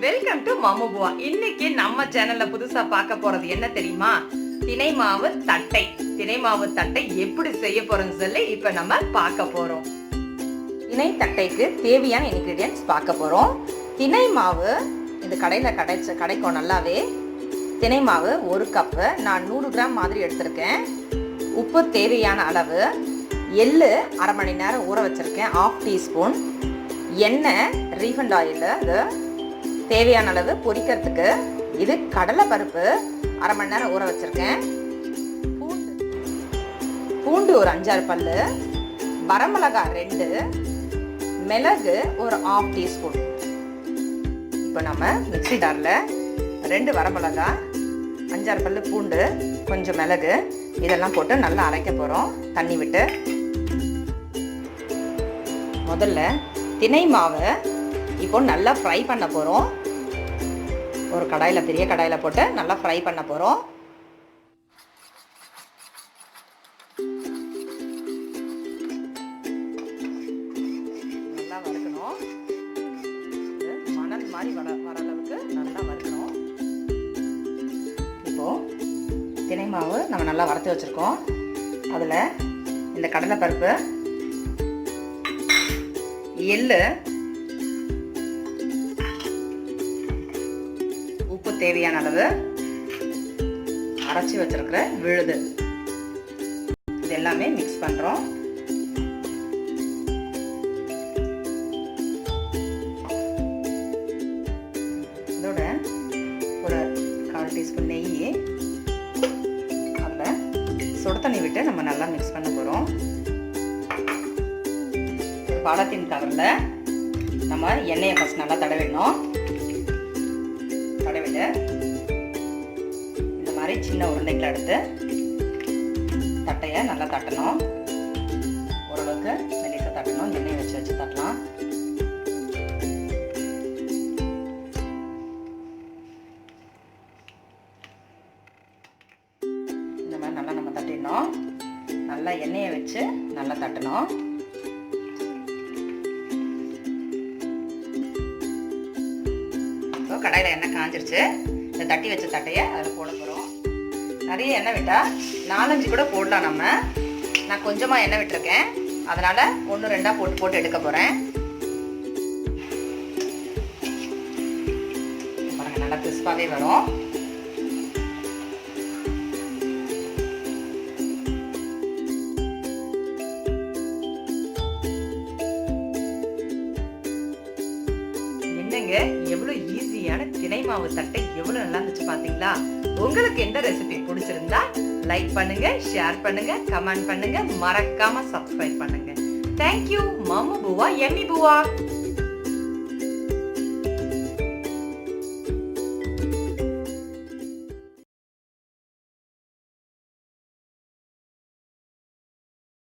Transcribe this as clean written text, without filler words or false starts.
Welcome to மம்மு புவா. இன்னைக்கு நம்ம சேனல்ல புதுசா பார்க்க போறது என்ன தெரியுமா? திணை மாவு தட்டை. திணை மாவு தட்டை எப்படி செய்ய போறோம்னு சொல்லி இப்ப நம்ம பார்க்க போறோம். திணை தட்டைக்கு தேவையான இன்கிரிடியன்ட்ஸ் பார்க்க போறோம். திணை மாவு இந்த கடையில கிடைக்கும் நல்லாவே. திணை மாவு 1 கப்பு, நான் 100 கிராம் மாதிரி எடுத்திருக்கேன். உப்பு தேவையான அளவு, எள்ளு அரை மணி நேரம் ஊற வச்சிருக்கேன், 1/2 டீஸ்பூன். எண்ணெய் ரீஃபண்ட் ஆயில், அது தேவையான அளவு பொரிக்கிறதுக்கு. இது கடலை பருப்பு அரை மணி நேரம் ஊற வச்சிருக்கேன். பூண்டு ஒரு 5-6 பல்லு, வரமிளகாய் 2, மிளகு ஒரு 1/2 டீஸ்பூன். இப்போ நம்ம மிக்ஸி ஜாரில் 2 வரமிளகாய், 5-6 பல்லு பூண்டு, கொஞ்சம் மிளகு இதெல்லாம் போட்டு நல்லா அரைக்க போகிறோம் தண்ணி விட்டு. முதல்ல திணை மாவை இப்போ நல்லா ஃப்ரை பண்ண போகிறோம். ஒரு கடாயில், பெரிய கடாயில் போட்டு நல்லா ஃப்ரை பண்ண போகிறோம். நல்லா வறுக்கணும். மணல் மாதிரி வர அளவுக்கு நல்லா வறுக்கணும். இப்போது திணை மாவு நம்ம நல்லா வறுத்து வச்சுருக்கோம். அதில் இந்த கடலைப்பருப்பு, எள்ளு, உப்பு தேவையான அளவு, அரைச்சி வச்சிருக்கிற விழுது, இது எல்லாமே மிக்ஸ் பண்றோம். இதோட ஒரு 1/4 டீஸ்பூன் நெய், அதில் சுட தண்ணி விட்டு நம்ம நல்லா மிக்ஸ் பண்ண போறோம். பாலத்தின் கவரில் நம்ம எண்ணெயை ஃபஸ்ட் நல்லா தடவிடணும். தடவிட்டு இந்த மாதிரி சின்ன உருண்டைகளை எடுத்து தட்டையை நல்லா தட்டணும். ஓரளவுக்கு மெல்லிசாக தட்டணும். எண்ணெயை வச்சு தட்டலாம். இந்த மாதிரி நல்லா நம்ம தட்டிடணும். நல்லா எண்ணெயை வச்சு நல்லா தட்டணும். கடாயில் எண்ணெய் காஞ்சிருச்சு. இந்த தட்டி வச்ச தட்டையை அதில் போட போகிறோம். நிறைய எண்ணெய் விட்டால் 4-5 கூட போடலாம் நம்ம. நான் கொஞ்சமாக எண்ணெய் விட்டுருக்கேன், அதனால் 1-2 போட்டு எடுக்க போகிறேன். பாருங்கள், நல்லா கிறிஸ்பாகவே வரும். என்னங்க, எவ்வளவு ஈஸியான திணை மாவு தட்டை எவ்வளவு நல்லா இருந்துச்சு பாத்தீங்களா? உங்களுக்கு இந்த ரெசிபி பிடிச்சிருந்தா லைக் பண்ணுங்க, ஷேர் பண்ணுங்க, கமெண்ட் பண்ணுங்க, மறக்காம சப்ஸ்கிரைப் பண்ணுங்க. தேங்க்யூ. மம்மு புவா, எம்மி புவா.